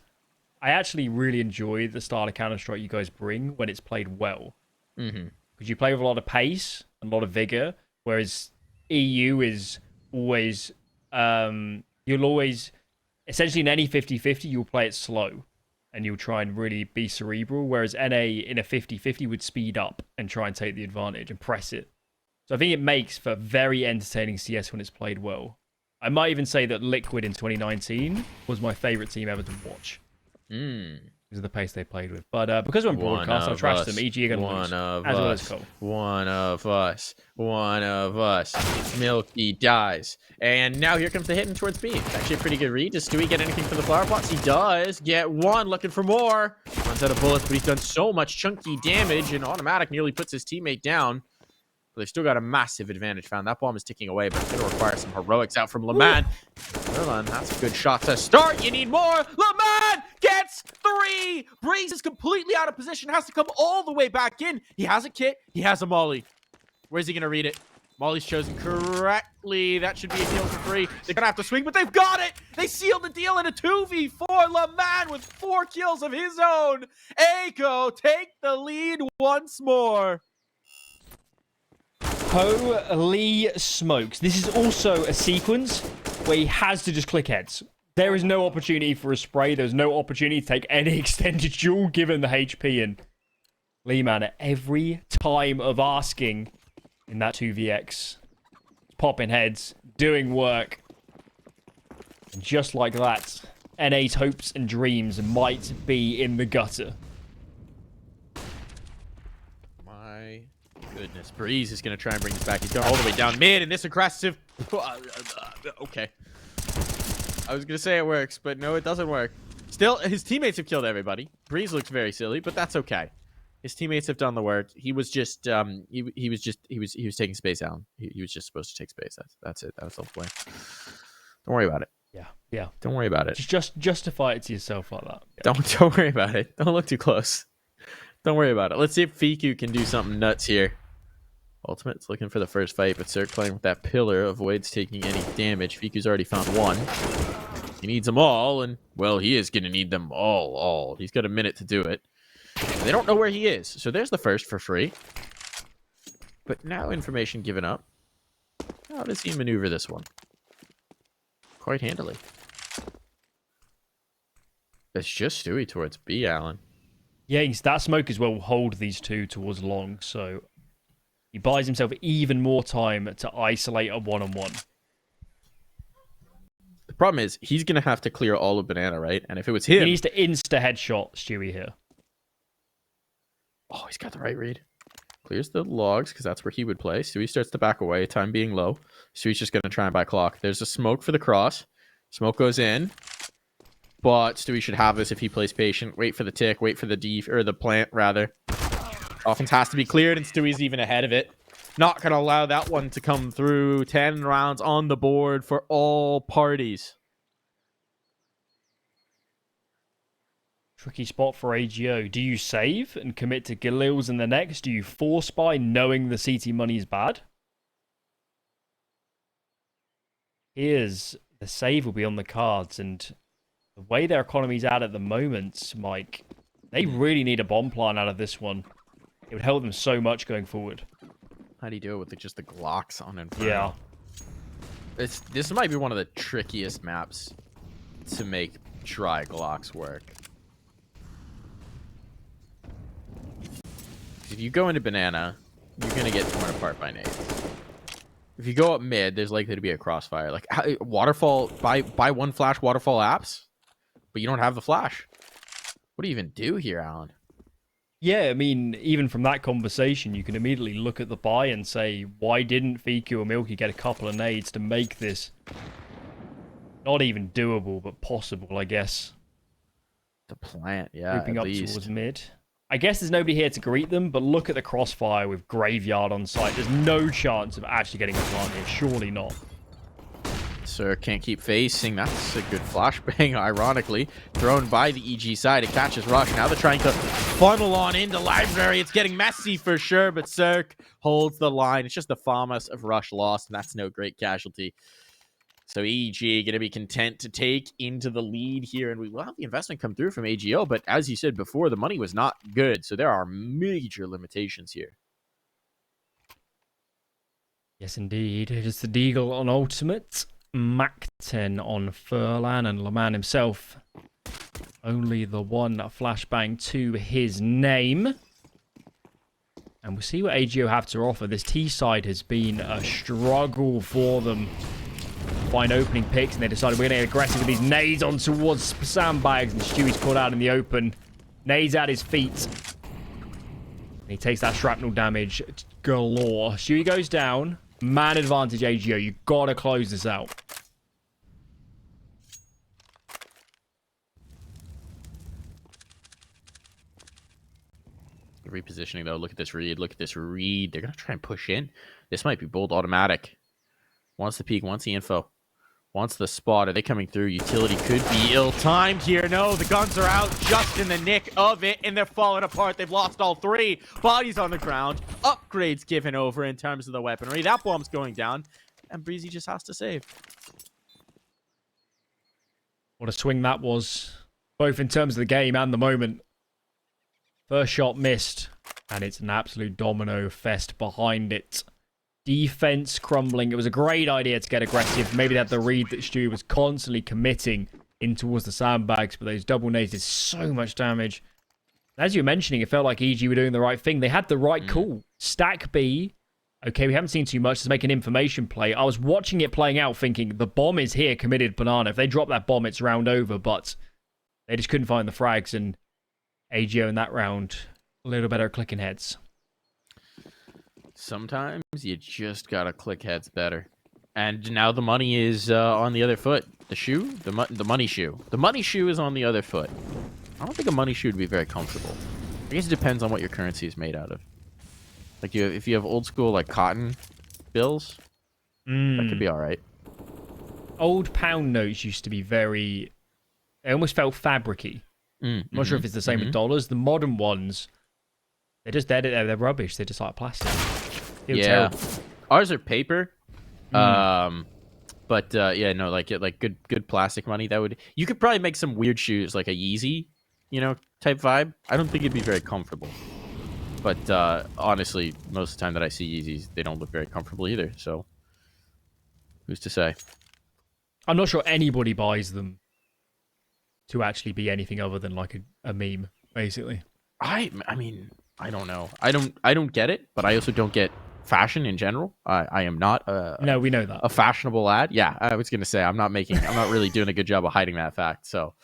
I actually really enjoy the style of Counter-Strike you guys bring when it's played well. Because you play with a lot of pace and a lot of vigor, whereas EU is always, you'll always, essentially in any 50-50, you'll play it slow. And you'll try and really be cerebral, whereas NA in a 50-50 would speed up and try and take the advantage and press it. So I think it makes for very entertaining CS when it's played well. I might even say that Liquid in 2019 was my favorite team ever to watch. Because of the pace they played with. But because we're on broadcast, I'll trash them. EG are going to lose. As well as Cole. One of us. One of us. Milky dies. And now here comes the hitting towards B. It's actually a pretty good read. Does Stewie get anything from the flower pots? He does get one. Looking for more. Runs out of bullets, but he's done so much chunky damage, and Automatic nearly puts his teammate down. But they've still got a massive advantage found. That bomb is ticking away, but it's going to require some heroics out from Leman. Furlan, that's a good shot to start. You need more. Leman gets 3. Breeze is completely out of position. Has to come all the way back in. He has a kit. He has a molly. Where's he going to read it? Molly's chosen correctly. That should be a kill for free. They're going to have to swing, but they've got it. They sealed the deal in a 2v4. Leman with 4 kills of his own. Echo take the lead once more. Holy smokes. This is also a sequence where he has to just click heads. There is no opportunity for a spray. There's no opportunity to take any extended duel given the HP. And Leman at every time of asking in that 2vx. Popping heads, doing work. And just like that, NA's hopes and dreams might be in the gutter. My Goodness, Breeze is going to try and bring this back. He's going all the way down mid, and this aggressive... Okay. I was going to say it works, but no, it doesn't work. Still, his teammates have killed everybody. Breeze looks very silly, but that's okay. His teammates have done the work. He was just, he was taking space, Alan. He was just supposed to take space. That's it. That was the whole point. Don't worry about it. Yeah. Don't worry about it. Just justify it to yourself like that. Yeah. Don't worry about it. Don't look too close. Don't worry about it. Let's see if Fiku can do something nuts here. Ultimate's looking for the first fight, but CeRq playing with that pillar avoids taking any damage. Fiku's already found one. He needs them all, and, well, he is going to need them all. He's got a minute to do it. They don't know where he is, so there's the first for free. But now information given up. How does he maneuver this one? Quite handily. It's just Stewie towards B, Alan. Yeah, that smoke as well will hold these two towards long, so he buys himself even more time to isolate a one-on-one. The problem is, he's going to have to clear all of Banana, right? And if it was him... He needs to insta-headshot Stewie here. Oh, he's got the right read. Clears the logs, because that's where he would play. Stewie starts to back away, time being low. Stewie's just going to try and buy clock. There's a smoke for the cross. Smoke goes in. But Stewie should have this if he plays patient. Wait for the tick, wait for the plant, rather. Offense has to be cleared, and Stewie's even ahead of it. Not going to allow that one to come through. 10 rounds on the board for all parties. Tricky spot for AGO. Do you save and commit to Galils in the next? Do you force buy knowing the CT money is bad? Here's the save will be on the cards, and the way their economy's at the moment, Mike, they really need a bomb plan out of this one. It would help them so much going forward. How do you do it with just the Glocks on Inferno? Yeah. This might be one of the trickiest maps to make try Glocks work. If you go into Banana, you're going to get torn apart by nades. If you go up mid, there's likely to be a crossfire. Like, waterfall, buy one flash waterfall apps, but you don't have the flash. What do you even do here, Alan? Yeah, I mean, even from that conversation, you can immediately look at the buy and say, why didn't Fiku or Milky get a couple of nades to make this not even doable, but possible, I guess. The plant, yeah, Creeping up towards mid. I guess there's nobody here to greet them, but look at the crossfire with Graveyard on site. There's no chance of actually getting a plant here. Surely not. CeRq can't keep facing. That's a good flashbang, ironically. Thrown by the EG side. It catches Rush. Now they're trying to funnel on into Library. It's getting messy for sure, but CeRq holds the line. It's just the FAMAS of Rush lost, and that's no great casualty. So EG going to be content to take into the lead here, and we will have the investment come through from AGO, but as you said before, the money was not good, so there are major limitations here. Yes, indeed. It is the Deagle on Ultimate, Mac 10 on Furlan, and Leman himself. Only the one flashbang to his name. And we'll see what AGO have to offer. This T side has been a struggle for them. Find opening picks, and they decided we're going to get aggressive with these nades on towards sandbags, and Stewie's caught out in the open. Nades at his feet. And he takes that shrapnel damage galore. Stewie goes down. Man advantage, AGO. You got to close this out. Repositioning, though. Look at this read. Look at this read. They're going to try and push in. This might be bold automatic. Wants the peek. Wants the info. Wants the spot. Are they coming through? Utility could be ill-timed here. No, the guns are out just in the nick of it, and they're falling apart. They've lost all three. Bodies on the ground. Upgrades given over in terms of the weaponry. That bomb's going down, and Breezy just has to save. What a swing that was, both in terms of the game and the moment. First shot missed, and it's an absolute domino fest behind it. Defense crumbling. It was a great idea to get aggressive. Maybe they had the read that Stewie was constantly committing in towards the sandbags, but those double nades did so much damage. As you were mentioning, it felt like EG were doing the right thing. They had the right call. Stack B. Okay, we haven't seen too much to make an information play. I was watching it playing out thinking, the bomb is here, committed Banana. If they drop that bomb, it's round over, but they just couldn't find the frags, and AGO in that round, a little better at clicking heads. Sometimes you just gotta click heads better. And now the money is on the other foot. The shoe? The money shoe. The money shoe is on the other foot. I don't think a money shoe would be very comfortable. I guess it depends on what your currency is made out of. Like, if you have old school, like, cotton bills, that could be all right. Old pound notes used to be very... They almost felt fabric-y. I'm not sure if it's the same with dollars. The modern ones, they're rubbish. They're just like plastic. Feel terrible. Ours are paper. But yeah, no, like good plastic money. You could probably make some weird shoes, like a Yeezy, type vibe. I don't think it'd be very comfortable. But honestly, most of the time that I see Yeezys, they don't look very comfortable either. So who's to say? I'm not sure anybody buys them to actually be anything other than like a meme, basically. I mean, I don't know. I don't get it, but I also don't get fashion in general. I am not no, we know that. A fashionable lad. Yeah, I was gonna say I'm not really doing a good job of hiding that fact. So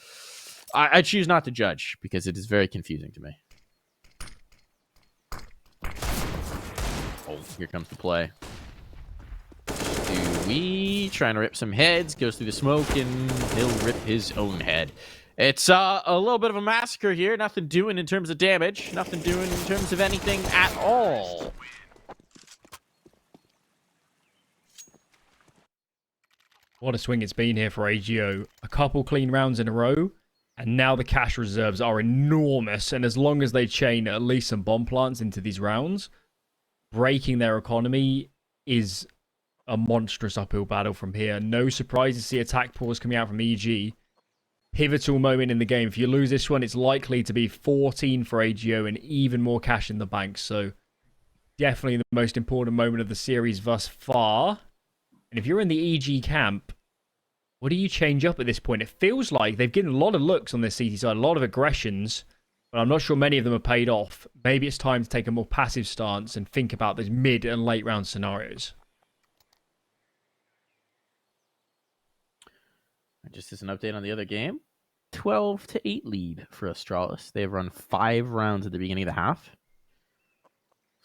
I choose not to judge because it is very confusing to me. Oh, here comes the play. Stewie trying to rip some heads, goes through the smoke, and he'll rip his own head. It's a little bit of a massacre here. Nothing doing in terms of damage. Nothing doing in terms of anything at all. What a swing it's been here for AGO. A couple clean rounds in a row, and now the cash reserves are enormous. And as long as they chain at least some bomb plants into these rounds, breaking their economy is a monstrous uphill battle from here. No surprise to see attack pause coming out from EG. Pivotal moment in the game. If you lose this one, it's likely to be 14 for AGO and even more cash in the bank. So definitely the most important moment of the series thus far. And if you're in the EG camp, what do you change up at this point? It feels like they've given a lot of looks on this CT side, a lot of aggressions, but I'm not sure many of them are paid off. Maybe it's time to take a more passive stance and think about those mid and late round scenarios. Just as an update on the other game, 12-8 lead for Astralis. They've run 5 rounds at the beginning of the half.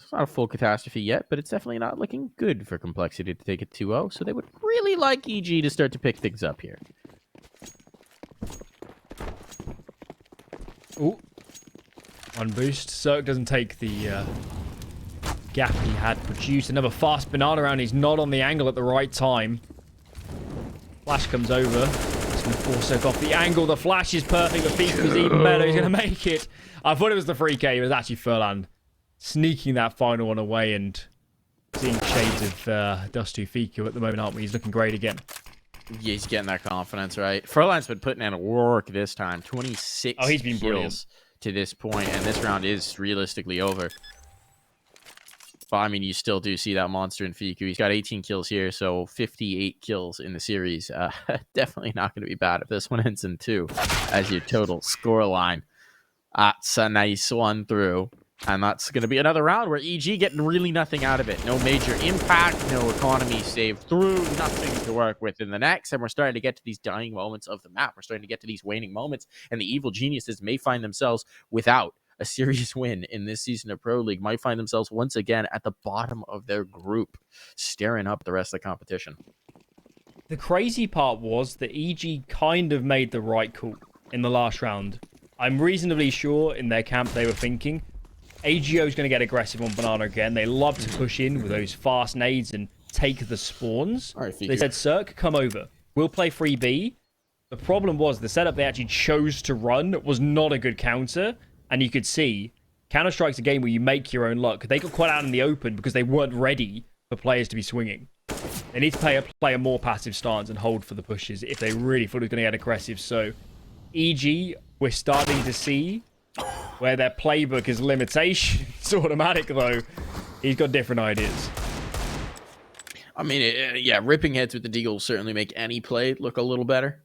It's not a full catastrophe yet, but it's definitely not looking good for Complexity to take it 2-0, so they would really like EG to start to pick things up here. Ooh. One boost. CeRq doesn't take the gap he had produced. Another fast banana round. He's not on the angle at the right time. Flash comes over. He's going to force CeRq off the angle. The flash is perfect. The feat was even better. He's going to make it. I thought it was the free K. It was actually Furlan sneaking that final one away and seeing shades of Dust 2 Fiku at the moment, aren't we? He's looking great again. Yeah, he's getting that confidence, right? Furlan's been putting in work this time. 26 he's been kills brilliant to this point, and this round is realistically over. But, I mean, you still do see that monster in Fiku. He's got 18 kills here, so 58 kills in the series. Definitely not going to be bad if this one ends in 2 as your total score line. That's a nice one through. And that's going to be another round where EG getting really nothing out of it. No major impact, no economy saved through, nothing to work with in the next. And we're starting to get to these dying moments of the map. We're starting to get to these waning moments. And the evil geniuses may find themselves without a serious win in this season of Pro League, might find themselves once again at the bottom of their group, staring up the rest of the competition. The crazy part was that EG kind of made the right call in the last round. I'm reasonably sure in their camp they were thinking, AGO is going to get aggressive on Banana again. They love to push in with those fast nades and take the spawns. All right, they said, CeRq, come over. We'll play 3B. The problem was the setup they actually chose to run was not a good counter. And you could see, Counter-Strike's a game where you make your own luck. They got quite out in the open because they weren't ready for players to be swinging. They need to play a more passive stance and hold for the pushes if they really thought it was going to get aggressive. So, EG, we're starting to see where their playbook is limitations. Automatic, though. He's got different ideas. I mean, yeah, ripping heads with the deagle will certainly make any play look a little better.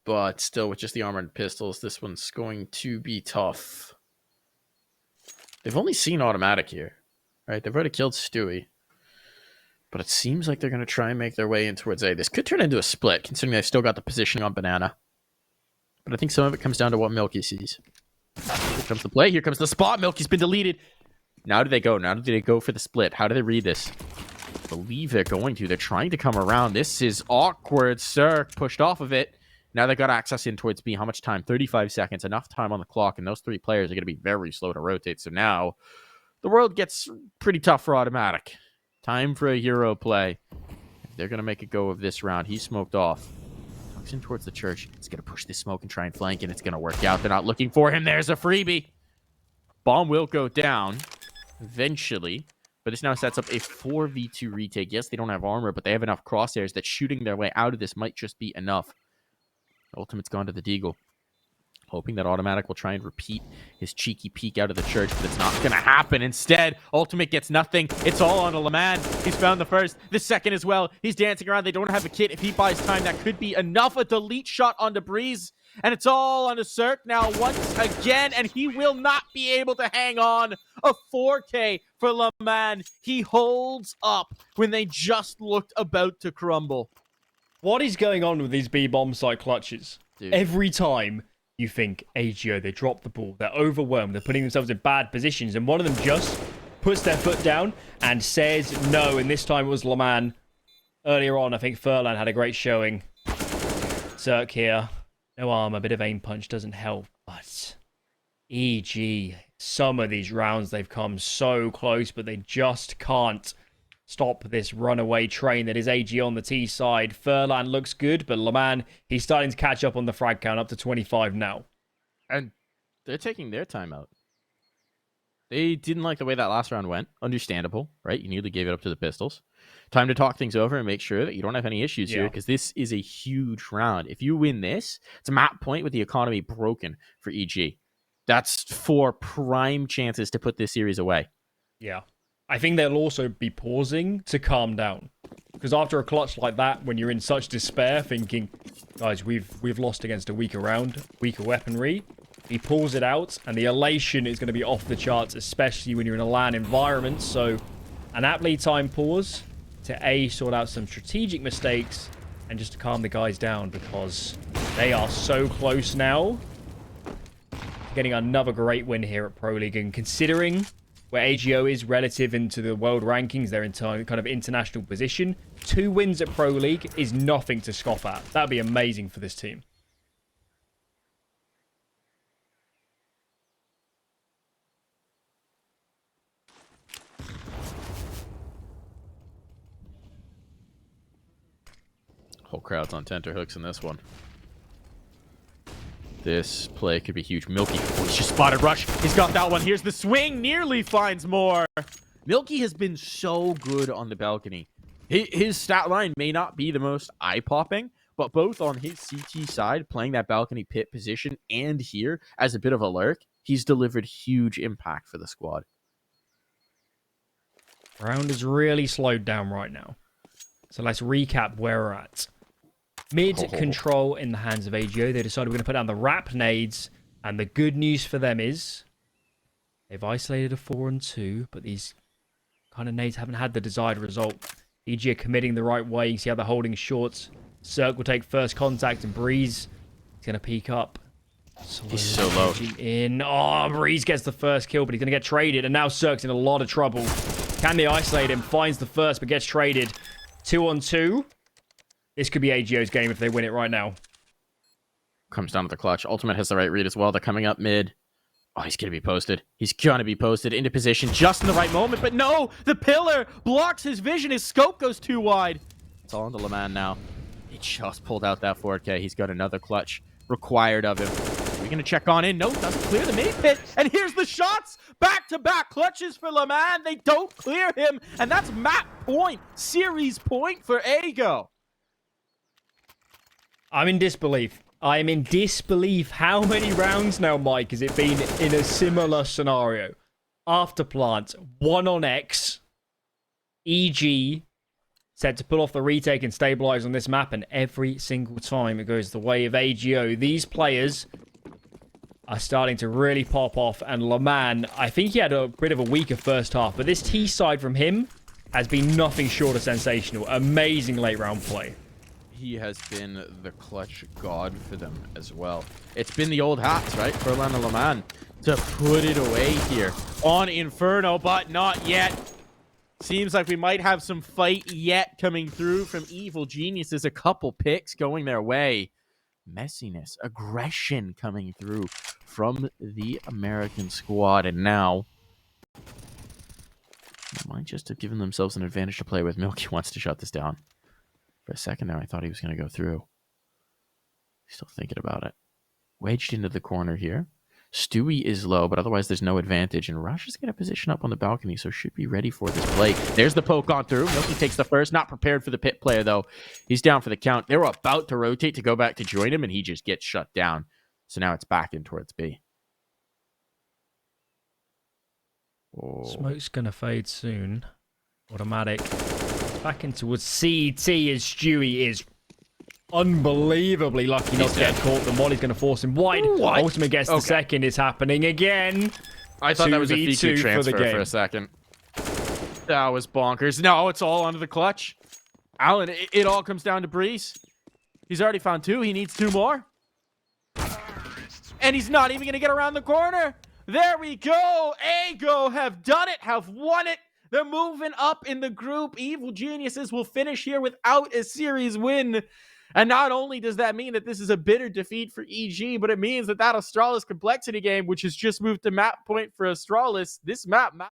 But still, with just the armored pistols, this one's going to be tough. They've only seen automatic here, right? They've already killed Stewie. But it seems like they're going to try and make their way in towards A. This could turn into a split, considering they've still got the positioning on Banana. But I think some of it comes down to what Milky sees. Here comes the play. Here comes the spot. Milky's been deleted. Now do they go? Now do they go for the split? How do they read this? I believe they're going to. They're trying to come around. This is awkward. CeRq pushed off of it. Now they've got access in towards B. How much time? 35 seconds. Enough time on the clock. And those 3 players are going to be very slow to rotate. So now the world gets pretty tough for automatic. Time for a hero play. They're going to make a go of this round. He's smoked off. Tucks in towards the church. He's going to push this smoke and try and flank. And it's going to work out. They're not looking for him. There's a freebie. Bomb will go down eventually. But this now sets up a 4v2 retake. Yes, they don't have armor, but they have enough crosshairs that shooting their way out of this might just be enough. Ultimate's gone to the Deagle. Hoping that Automatic will try and repeat his cheeky peek out of the church, but it's not going to happen. Instead, Ultimate gets nothing. It's all on Leman. He's found the first, the second as well. He's dancing around. They don't have a kit. If he buys time, that could be enough. A delete shot onto Breeze. And it's all on CeRq now once again, and he will not be able to hang on. A 4K for Leman. He holds up when they just looked about to crumble. What is going on with these B bomb site clutches? Dude. Every time you think AGO, they drop the ball, they're overwhelmed, they're putting themselves in bad positions, and one of them just puts their foot down and says no, and this time it was Leman. Earlier on, I think Furlan had a great showing. CeRq here. No armor, a bit of aim punch doesn't help, but EG, some of these rounds they've come so close, but they just can't stop this runaway train that is AG on the T side. Furlan looks good, but Leman, he's starting to catch up on the frag count, up to 25 now. And they're taking their time out. They didn't like the way that last round went. Understandable, right? You nearly gave it up to the pistols. Time to talk things over and make sure that you don't have any issues here, because this is a huge round. If you win this, it's a map point with the economy broken for EG. That's 4 prime chances to put this series away. Yeah. I think they'll also be pausing to calm down. Because after a clutch like that, when you're in such despair, thinking, guys, we've lost against a weaker round, weaker weaponry, he pulls it out, and the elation is going to be off the charts, especially when you're in a LAN environment. So, an aptly timed pause to A, sort out some strategic mistakes, and just to calm the guys down, because they are so close now. Getting another great win here at Pro League, and considering where AGO is relative into the world rankings, their entire kind of international position, 2 wins at Pro League is nothing to scoff at. That'd be amazing for this team. Whole crowd's on tenterhooks in this one. This play could be huge. Milky, oh, he's just spotted Rush. He's got that one. Here's the swing. Nearly finds more. Milky has been so good on the balcony. His stat line may not be the most eye-popping, but both on his CT side, playing that balcony pit position, and here as a bit of a lurk, he's delivered huge impact for the squad. Round is really slowed down right now. So let's recap where we're at. Mid control in the hands of AGO. They decided we're going to put down the wrap nades. And the good news for them is they've isolated a 4-on-2, but these kind of nades haven't had the desired result. EG are committing the right way. You can see how they're holding short. CeRq will take first contact, and Breeze is going to peek up. He's so low. In. Oh, Breeze gets the first kill, but he's going to get traded. And now CeRq's in a lot of trouble. Can they isolate him? Finds the first, but gets traded. 2-on-2. This could be AGO's game if they win it right now. Comes down to the clutch. Ultimate has the right read as well. They're coming up mid. Oh, he's going to be posted. He's going to be posted into position just in the right moment. But no, the pillar blocks his vision. His scope goes too wide. It's all on the Leman now. He just pulled out that 4K. He's got another clutch required of him. Are we going to check on in? No, doesn't clear the main pit. And here's the shots. Back-to-back clutches for Leman. They don't clear him. And that's map point. Series point for AGO. I'm in disbelief. I am in disbelief. How many rounds now, Mike, has it been in a similar scenario? After plant, 1 on X, EG, set to pull off the retake and stabilize on this map, and every single time it goes the way of AGO. These players are starting to really pop off, and Leman, I think he had a bit of a weaker first half, but this T side from him has been nothing short of sensational. Amazing late round play. he has been the clutch god for them as well. It's been the old hats, right? Furlan and Leman to put it away here on Inferno, but not yet. Seems like we might have some fight yet coming through from Evil Geniuses. A couple picks going their way. Messiness, aggression coming through from the American squad. And now, they might just have given themselves an advantage to play with. Milky wants to shut this down. For a second there, I thought he was going to go through. Still thinking about it. Wedged into the corner here. Stewie is low, but otherwise there's no advantage. And Rush is going to position up on the balcony, so should be ready for this play. There's the poke on through. Milky takes the first. Not prepared for the pit player, though. He's down for the count. They were about to rotate to go back to join him, and he just gets shut down. So now it's back in towards B. Oh. Smoke's going to fade soon. Automatic. Back in towards CT as Stewie is unbelievably lucky not to get caught. The Molly's going to force him wide. What? Ultimate gets the second. Is happening again. I thought that was a 2v2 FICU transfer for a second. That was bonkers. No, it's all under the clutch. Alan, it all comes down to Breeze. He's already found 2. He needs 2 more. And he's not even going to get around the corner. There we go. Ago have done it, have won it. They're moving up in the group. Evil Geniuses will finish here without a series win. And not only does that mean that this is a bitter defeat for EG, but it means that Astralis complexity game, which has just moved to map point for Astralis, this map